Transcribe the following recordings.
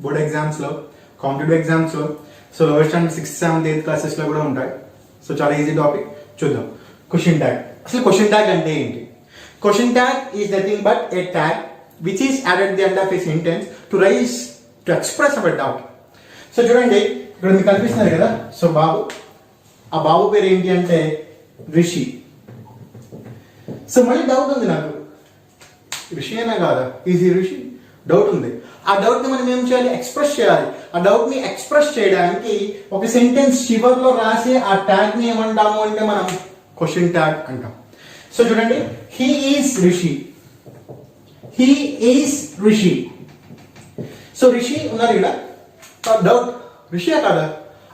Board ఎగ్జామ్స్లో, competitive ఎగ్జామ్స్లో, so lower standard 6th, 7th, 8th క్లాసెస్లో కూడా ఉంటాయి. సో చాలా ఈజీ టాపిక్. చూద్దాం. Question tag. అసలు క్వశ్చన్ ట్యాగ్ అంటే ఏంటి? Question tag is nothing but a tag which is added the end of a sentence to raise to express our doubt. So చూడండి, ఇక్కడ మీకు కనిపిస్తున్నారు కదా. సో బాబు, ఆ బాబు పేరు ఏంటి అంటే రిషి. సో మళ్ళీ డౌట్ ఉంది నాకు, రిషి అయినా కాదా, ఈజీ రిషి, డౌట్ ఉంది. ఆ డౌట్ ని మనం ఏం చేయాలి? ఎక్స్ప్రెస్ చేయాలి. ఆ డౌట్ ని ఎక్స్ప్రెస్ చేయడానికి ఒక సెంటెన్స్ చివర్లో రాసే ఆ ట్యాగ్ ని ఏమంటాము అంటే మనం క్వశ్చన్ ట్యాగ్ అంటాం. సో చూడండి, he is Rishi, he is Rishi. So Rishi ఉన్నారు ఇక్కడ. డౌట్ రిషియా కాదా?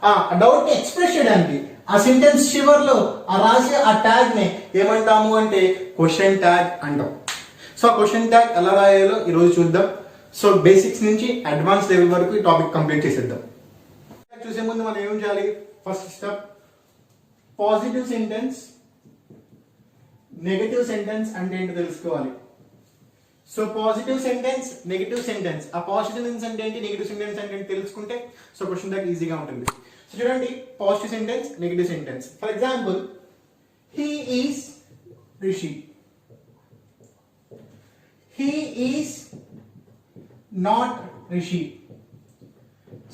ఆ డౌట్ ని ఎక్స్ప్రెస్ చేయడానికి ఆ సెంటెన్స్ చివర్లో ఆ రాసే ఆ ట్యాగ్ ని ఏమంటాము అంటే క్వశ్చన్ ట్యాగ్ అంటాం. సో ఆ క్వశ్చన్ ట్యాగ్ ఎలా రాయాలో ఈరోజు చూద్దాం. సో బేసిక్స్ నుంచి అడ్వాన్స్ లెవెల్ వరకు ఈ టాపిక్ కంప్లీట్ చేసేద్దాం. చూసే ముందు మనం ఏం చేయాలి? First step, positive sentence, negative sentence అంటే ఏంటో తెలుసుకోవాలి. So positive sentence, negative sentence, ఆ పాజిటివ్ సెంటెన్స్ అంటే ఏంటి, నెగటివ్ సెంటెన్స్ అంటే ఏంటి తెలుసుకుంటే సో క్వశ్చన్ ట్యాగ్ ఈజీగా ఉంటుంది. సో చూడండి, positive sentence, negative sentence. For example, he is Rishi, he is not Rishi.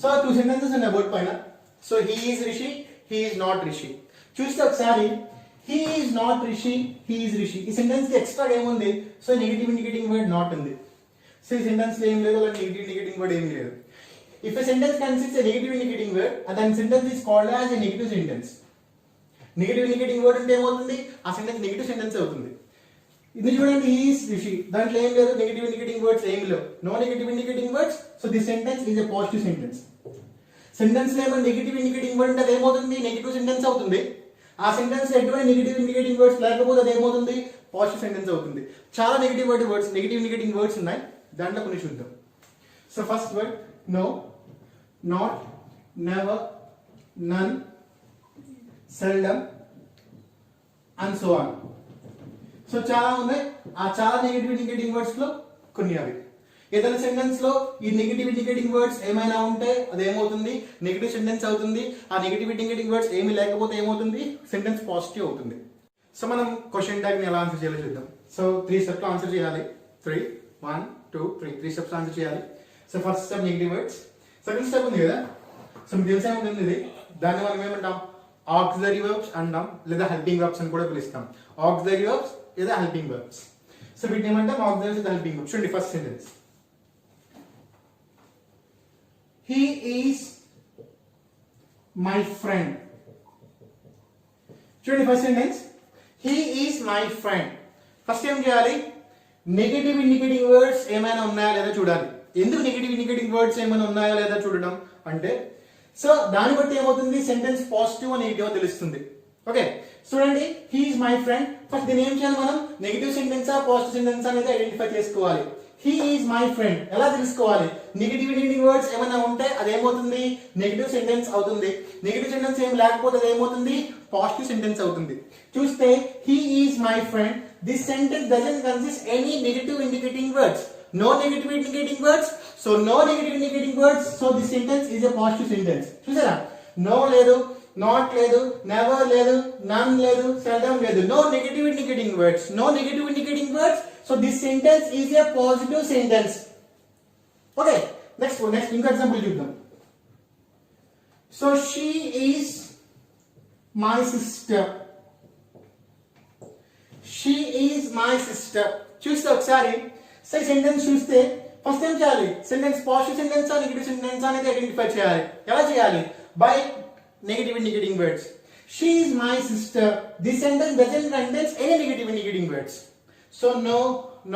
So two sentences in about paina. So he is Rishi, he is not Rishi. చూస్తే ఒకసారి he is not Rishi, he is Rishi. ఈ sentence కి extra ఏముంది? So negative indicating word not ఉంది. So ఈ sentence లో ఏం లేదు, అలా నెగటివ్ ఇండికేటింగ్ వర్డ్ ఏం లేదు. If a sentence consists a negative indicating word, then sentence is called as a negative sentence. Negative indicating word అంటే ఏమవుతుంది? ఆ సెంటెన్స్ నెగటివ్ సెంటెన్స్ అవుతుంది. ఇది చూడండి, he is Rishi, దాంట్లో ఏం లేదు, నెగటివ్ ఇండికేటింగ్ వర్డ్స్ ఏం లేవు, no negative indicating words. So this sentence is a positive sentence. Sentence లో ఏమైనా నెగటివ్ ఇండికేటింగ్ వర్డ్ అంటే ఏమవుతుంది? నెగటివ్ సెంటెన్స్ అవుతుంది. ఆ సెంటెన్స్ లో ఎటువంటి నెగటివ్ ఇండికేటింగ్ వర్డ్స్ లేకపోతే అది ఏమవుతుంది? పాజిటివ్ సెంటెన్స్ అవుతుంది. చాలా negative words, negative indicating words ఉన్నాయి, దాంట్లో కొన్ని చూద్దాం. So first word no, not, never, none, seldom and so on. So చాలా ఉన్నాయి. ఆ చాలా నెగటివ్ ఇండికేటింగ్ వర్డ్స్ లో కొన్ని అవి. ఏదైనా సెంటెన్స్ లో ఈ నెగటివ్ ఇండికేటింగ్ వర్డ్స్ ఏమైనా ఉంటే అది ఏమవుతుంది? నెగటివ్ సెంటెన్స్ అవుతుంది. ఆ నెగటివ్ ఇండికేటింగ్ వర్డ్స్ ఏమీ లేకపోతే ఏమవుతుంది? సెంటెన్స్ పాజిటివ్ అవుతుంది. సో మనం క్వశ్చన్ ట్యాగ్ ని ఎలా ఆన్సర్ చేయాలో చూద్దాం. సో 3 స్టెప్స్ లో ఆన్సర్ చేయాలి. 3 1 2 3 స్టెప్స్ ఆన్సర్ చేయాలి. So first step negative words. Second step ఉంది కదా, సో మీకు తెలిసే ఉంటుంది ఇది. దాన్ని మనం ఏమంటాం? ఆక్సిలరీ వర్బ్స్ అంటాం, లేదా హెల్పింగ్ వర్బ్స్ అని కూడా పిలుస్తాం. ఆక్సిలరీ వర్బ్స్ లేదా హెల్పింగ్ వర్బ్స్. సో వీటిని ఏమంటాం? ఆక్సిలరీ లేదా హెల్పింగ్ వర్బ్స్. చూడండి, first sentence, he is my friend. చూడండి, first sentence, he is my friend. First ఏం చేయాలి? నెగటివ్ ఇండికేటింగ్ వర్డ్స్ ఏమైనా ఉన్నాయా లేదా చూడాలి. ఎందుకు నెగటివ్ ఇండికేటింగ్ వర్డ్స్ ఏమైనా ఉన్నాయా లేదా చూడడం అంటే, సో దాన్ని బట్టి ఏమవుతుంది? సెంటెన్స్ పాజిటివ్ నెగిటివ్ తెలుస్తుంది. ఓకే, చూడండి, he is my friend. First దీన్ని ఏం చేయాలి? మనం నెగిటివ్ సెంటెన్సా పాజిటివ్ సెంటెన్స్ అనేది ఐడెంటిఫై చేసుకోవాలి. హీ ఈజ్ మై ఫ్రెండ్ ఎలా తెలుసుకోవాలి? నెగిటివ్ ఇండికేటింగ్ వర్డ్స్ ఏమైనా ఉంటే అది ఏమవుతుంది? నెగిటివ్ సెంటెన్స్ అవుతుంది. నెగిటివ్ సెంటెన్స్ ఏం లేకపోతే అది ఏమవుతుంది? పాజిటివ్ సెంటెన్స్ అవుతుంది. చూస్తే he is my friend, this sentence doesn't consist any negative indicating words. No negative indicating words, so no negative indicating words, so this sentence is a positive sentence. చూసారా? No లేదు, not లేదు, never లేదు, none లేదు, seldom లేదు. No negative indicating words, no negative indicating words, so this sentence is a positive sentence. Okay, next ఇంకో example చూద్దాం. So she is my sister, she is my sister. చూస్తే ఒకసారి so ఈ sentence చూస్తే first ఏం చేయాలి? Sentence positive sentence negative sentence అనేది identify చేయాలి. ఎలా చేయాలి? By negative indicating words. She is my sister, this sentence doesn't contains any negative indicating words. So no,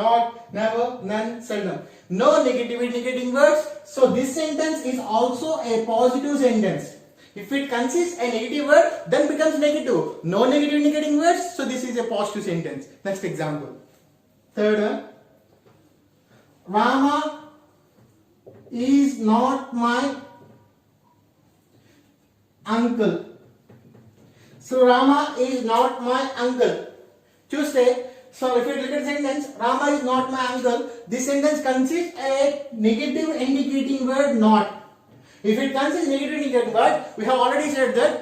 not, never, none, seldom. No negative indicating words, so this sentence is also a positive sentence. If it consists a negative word, then becomes negative. No negative indicating words, so this is a positive sentence. Next example. Third one. Rama is not my uncle. So Rama is not my uncle. చూస్తే So if you look at the sentence, Rama is not my uncle, this sentence consists a negative indicating word not. If it consists negative indicating word, we have already said that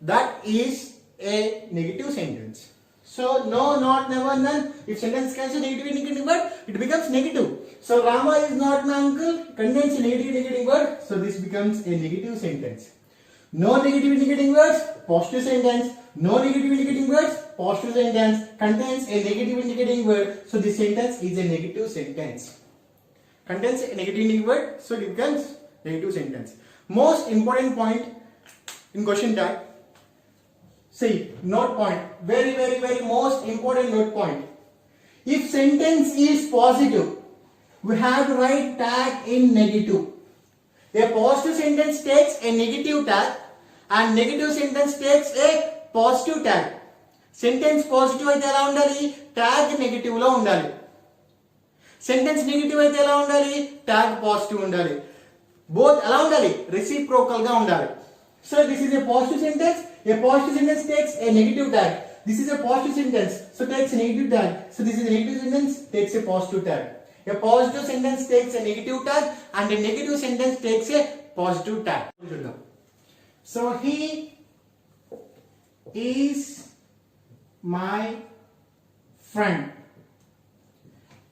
that is a negative sentence. So no, not, never, none. If sentence consists negative indicating word, it becomes negative. So Rama is not my uncle contains a negative indicating word, so this becomes a negative sentence. No negative indicating words, positive sentence. No negative indicating words, positive sentence contains a negative indicating word, so this sentence is a negative sentence. Contains a negative indicating word, so it becomes negative sentence. Most important point in question tag. See, note point. Very, very, very most important note point. If sentence is positive, we have to write tag in negative. A positive sentence takes a negative tag and negative sentence takes a positive tag. Sentence positive అయితే ఎలా ఉండాలి? Tag negative లో ఉండాలి. Sentence negative అయితే ఎలా ఉండాలి? Tag positive ఉండాలి. Both ఎలా ఉండాలి? Reciprocal గా ఉండాలి. So this is a positive sentence. A positive sentence takes a negative tag. This is a positive sentence, so takes a negative tag. So this is a negative sentence, takes a positive tag. A positive sentence takes a negative tag and a negative sentence takes a positive tag. So he is my friend.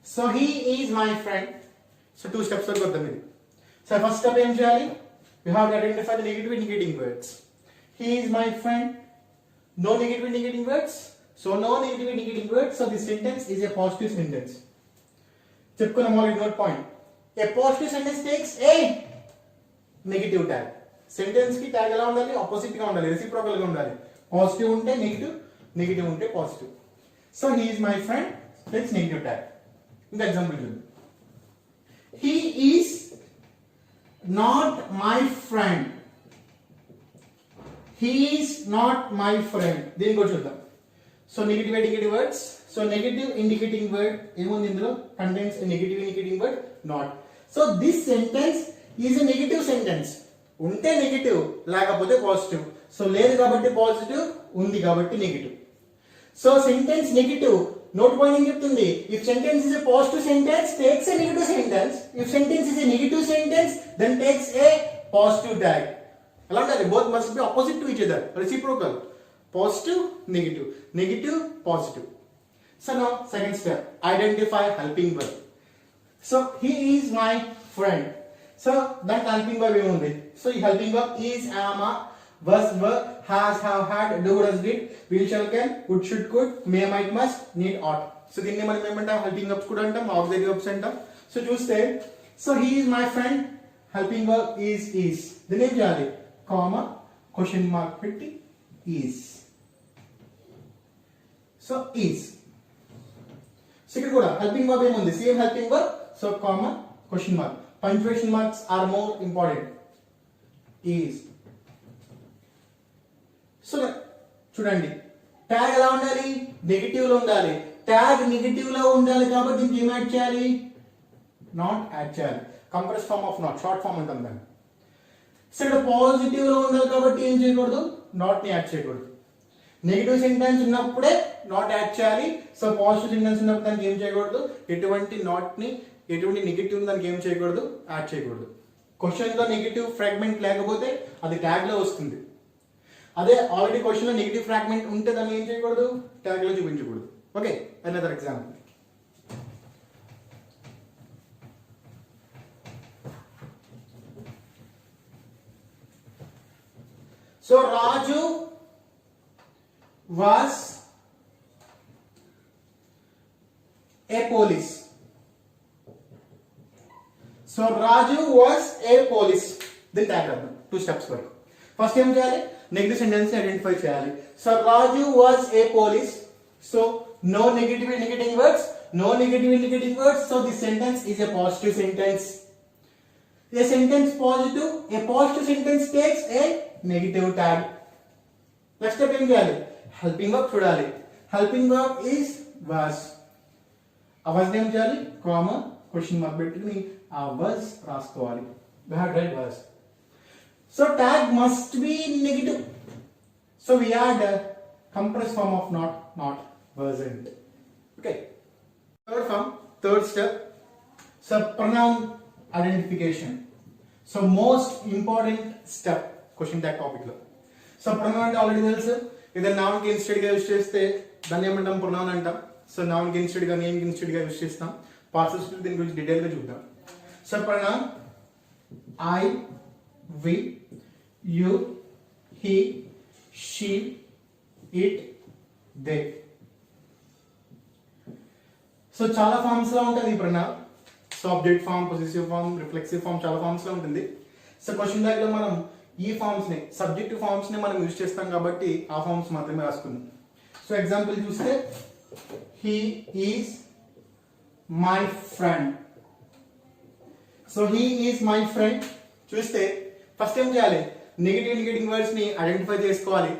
So he is my friend. So two steps are got. So first step em cheyali? We have to identify the negative indicating words. He is my friend. No negative indicating words. So no negative indicating words. So this sentence is a positive sentence. చెప్పుకున్న మొదటి note point. A positive sentence takes a negative tag. Sentence కి tag ఎలా ఉండాలి? Opposite గా ఉండాలి, reciprocal గా ఉండాలి. Positive ఉంటే నెగటివ్, నెగటివ్ ఉంటే positive. So he is my friend takes negative tag. ఇంకా ఎగ్జాంపుల్ చూద్దాం. He is not my friend. He is not my friend. దీన్ని కూడా చూద్దాం. So negative indicative words. So negative indicating word ఏముంది ఇందులో? Contains a negative indicating word not. So this sentence is a negative sentence. ఉంటే negative, లేకపోతే positive. So లేదు కాబట్టి positive, ఉంది కాబట్టి negative. So sentence negative. Note point ఏం చెప్తుంది? If sentence is a positive sentence takes a negative sentence. If sentence is a negative sentence then takes a positive tag. ఎలా ఉండాలి? Both must be opposite to each other, reciprocal. Positive, negative, negative, positive. So now second step, identify helping verb. So he is my friend. So that helping verb ఏముంది? So ఈ helping verb is, am, was, were, has, have, had, do, does, did, will, shall, can, would, should, could, may, might, must, need, ought. So దీన్ని మనం ఏమంటాం? helping verbs కూడా అంటాం, auxiliary verbs అంటాం. So చూస్తే, so he is my friend, helping verb is. దీన్ని ఏం చేయాలి? కామా, క్వశ్చన్ మార్క్ పెట్టి is. So is. So ఇక్కడ కూడా helping verb ఏముంది? Same helping verb. So comma, question mark. Punctuation marks are more important. Is. So చూడండి, tag ఎలా ఉండాలి? నెగటివ్ లో ఉండాలి. ట్యాగ్ నెగటివ్ లో ఉండాలి కాబట్టి దీనికి ఏం యాడ్ చేయాలి? నాట్ యాడ్ చేయాలి. Compress form of not, short form అంటాం దాన్ని. సో ఇక్కడ పాజిటివ్ లో ఉండాలి కాబట్టి ఏం చేయకూడదు? నాట్ ని యాడ్ చేయకూడదు. నెగటివ్ సెంటెన్స్ ఉన్నప్పుడే నాట్ యాడ్ చేయాలి. సో పాజిటివ్ సెంటెన్స్ ఉన్నప్పుడు దానికి ఏం చేయకూడదు? ఎటువంటి నాట్ ని, ఎటువంటి నెగటివ్ దానికి ఏం చేయకూడదు? యాడ్ చేయకూడదు. క్వశ్చన్ లో నెగటివ్ ఫ్రాగ్మెంట్ లేకపోతే అది ట్యాగ్ లో వస్తుంది. అదే ఆల్రెడీ క్వశ్చన్ లో నెగటివ్ ఫ్రాగ్మెంట్ ఉంటే దాన్ని ఏం చేయకూడదు? ట్యాగ్ లో చూపించకూడదు. Okay, another example. So Raju was a police. So Raju was a police. Then tag up. Two steps work. First ఏం చేయాలి? నెగటివ్ సెంటెన్స్ ఐడెంటిఫై చేయాలి. So Raju was a police. So no negative indicating words, no negative indicating words. So this sentence is a positive sentence. A sentence positive, a positive sentence takes a negative tag. Next step ఏం చేయాలి? helping verb చూడాలి. helping verb is was. ఆ was ఏం చేయాలి? Comma, question mark పెట్టుకుని ఆ was రాసుకోవాలి. we have read was. so tag must be negative. so we add a compressed form of not wasn't. okay. Third step, so pronoun identification. So most important step question tag topic లో. So pronoun అంటే already తెలుసు, ఏదైనా noun కి instead గా use చేస్తే దాన్ని ఏమంటాం, pronoun అంటాం. సో noun కి ఇన్స్టెడ్ గా name కి ఇన్స్టెడ్ గా యూస్ చేస్తాం. పార్ట్స్ దీని గురించి డీటెయిల్ గా చూద్దాం. So pronoun I, we, you, he, she, it, they. So చాలా ఫార్మ్స్ లో ఉంటుంది ఈ pronoun. So object form, possessive form, reflexive form, చాలా ఫార్మ్స్ లో ఉంటుంది. సో క్వశ్చన్ బ్యాగ్ లో మనం ఈ ఫార్మ్స్ ని, సబ్జెక్టివ్ ఫార్మ్స్ ని మనం యూజ్ చేస్తాం కాబట్టి ఆ ఫార్మ్స్ మాత్రమే రాసుకుందాం. సో ఎగ్జాంపుల్ చూస్తే he is my friend. So he is my friend చూస్తే ఫస్ట్ ఏం చేయాలి, నెగటివ్ వర్డ్స్ ని ఐడెంటిఫై చేసుకోవాలి.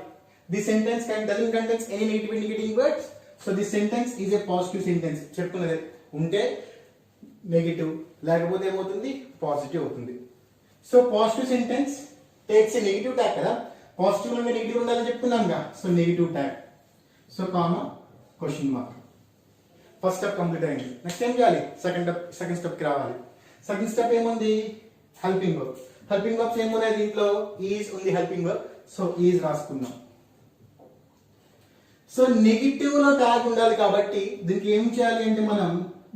The sentence doesn't contains any negative words. So the sentence is a positive sentence. చెప్పుకున్నది ఉంటే నెగటివ్, లేకపోతే ఏమవుతుంది, పాజిటివ్ అవుతుంది. So positive sentence takes a negative tag కదా, పాజిటివ్ నుండి నెగటివ్ ఉండాలని చెప్తున్నాంగా. So negative tag, so comma question mark. First step complete అయింది. నెక్స్ట్ ఏం చేయాలి, సెకండ్ స్టెప్ కి రావాలి. సెకండ్ స్టెప్ ఏముంది, హెల్పింగ్ వర్బ్. హెల్పింగ్ వర్బ్స్ ఏమున్నాయి దీంట్లో, ఈజ్ ఉంది హెల్పింగ్ వర్బ్. సో ఈజ్ రాసుకుందాం. సో నెగిటివ్ లో ట్యాగ్ ఉండాలి కాబట్టి దీనికి ఏం చేయాలి అంటే మనం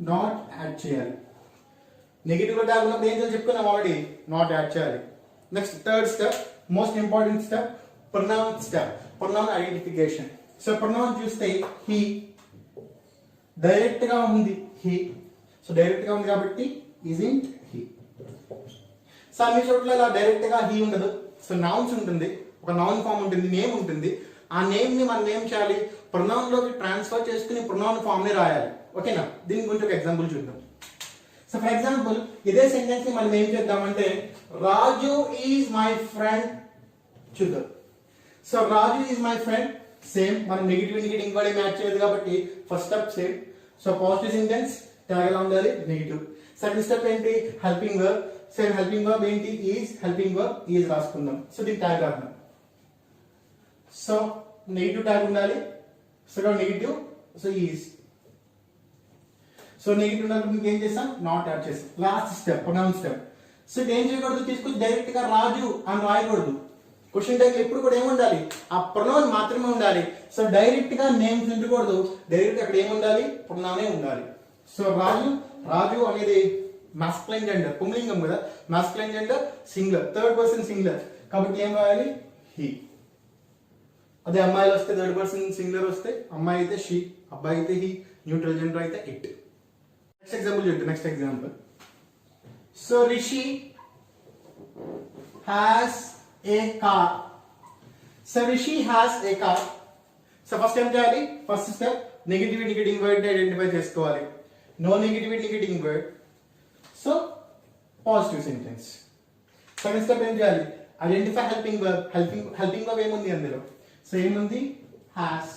నాట్ యాడ్ చేయాలి. నెగిటివ్ లో ట్యాగ్ ఉన్నప్పుడు ఏం చేయాలి చెప్పుకున్నాం ఆల్రెడీ, నాట్ యాడ్ చేయాలి. Next third step, most important step, pronoun step, pronoun identification. So pronoun చూస్తే హీ డైరెక్ట్ గా ఉంది, హీ. సో డైరెక్ట్ గా ఉంది కాబట్టి isn't he. సో అన్ని చోట్ల ఇలా డైరెక్ట్ గా హీ ఉండదు. సో నౌన్స్ ఉంటుంది, ఒక నౌన్ ఫామ్ ఉంటుంది, నేమ్ ఉంటుంది. ఆ నేమ్ ని మనం ఏం చేయాలి, ప్రొనౌన్ లోకి ట్రాన్స్ఫర్ చేసుకుని ప్రొనౌన్ ఫామ్ ని రాయాలి. ఓకేనా, దీని గురించి ఒక ఎగ్జాంపుల్ చూద్దాం. సో ఫర్ ఎగ్జాంపుల్ ఇదే సెంటెన్స్ ని మనం ఏం చేద్దామంటే రాజు ఈజ్ మై ఫ్రెండ్ చూద్దాం. So Raju is my friend, same మనం నెగిటివ్ వర్డ్ ఏం యాడ్ చేయలేదు కాబట్టి first step same. So positive sentence tag ఎలా ఉండాలి, నెగిటివ్. సెకండ్ స్టెప్ ఏంటి, helping verb. Same helping verb ఏంటి, ఈజ్. హెల్పింగ్ వర్బ్ ఈజ్ రాసుకుందాం. సో దీని ట్యాగ్ రాద్దాం. సో నెగిటివ్ ట్యాగ్ ఉండాలి. So negative, so is. So negative ఉన్నప్పుడు ఇంకేం చేస్తాం, నాట్ యాడ్ చేస్తాం. Last step, pronoun step. So ఏం చేయకూడదు, తీసుకొచ్చి డైరెక్ట్ గా రాజు అని రాయకూడదు. క్వశ్చన్ ట్యాగ్ ఎప్పుడు కూడా ఏముండాలి, ఆ ప్రొనౌన్ మాత్రమే ఉండాలి. సో డైరెక్ట్ గా నేమ్స్ ఉండకూడదు, డైరెక్ట్ అక్కడ ఏముండాలి, ప్రొనౌనే ఉండాలి. సో రాజు అనేది మాస్కులైన్ జెండర్, పుంలింగం కదా, masculine gender singular, third person singular కాబట్టి ఏం రాయాలి, హీ. అదే అమ్మాయిలు వస్తే థర్డ్ పర్సన్ సింగులర్ వస్తే అమ్మాయి అయితే షీ, అబ్బాయి అయితే హీ, న్యూట్రల్ జెండర్ అయితే ఇట్. నెక్స్ట్ ఎగ్జాంపుల్ చూద్దాం. Next example, so Rishi has a car. So Rishi has a car. So first ఏం చేయాలి, first step negative word identify చేసుకోవాలి. No negative word, so positive sentence. Second step ఏం చేయాలి, identify helping verb. Helping verb ఏముంది అందులో, so ఏముంది, has.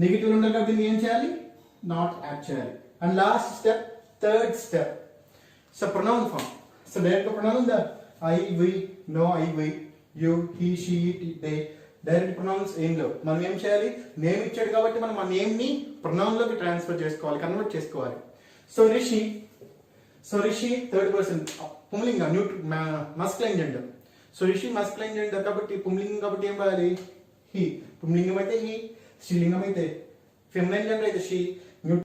Negative ఉండాలి కాబట్టి ఏం చేయాలి, నాట్ యాడ్ చేయాలి. And last step, third step, so pronoun form. So direct pronoun ఉందా, I, we, no, I, we, you, he, she, it, they. Direct pronouns ఏం లేవు. మనం ఏం చేయాలి, నేమ్ ఇచ్చాడు కాబట్టి మనం ఆ నేమ్ ని ప్రొనౌన్ లోకి ట్రాన్స్ఫర్ చేసుకోవాలి, కన్వర్ట్ చేసుకోవాలి. సో రిషి థర్డ్ పర్సన్ పుంలింగ, masculine gender. So Rishi masculine gender కాబట్టి పుంలింగం కాబట్టి ఏం రాయాలి, హీ. పుంలింగం అయితే హీ, స్త్రీలింగం అయితే ఫెమినైన్ జెండర్ అయితే షీ,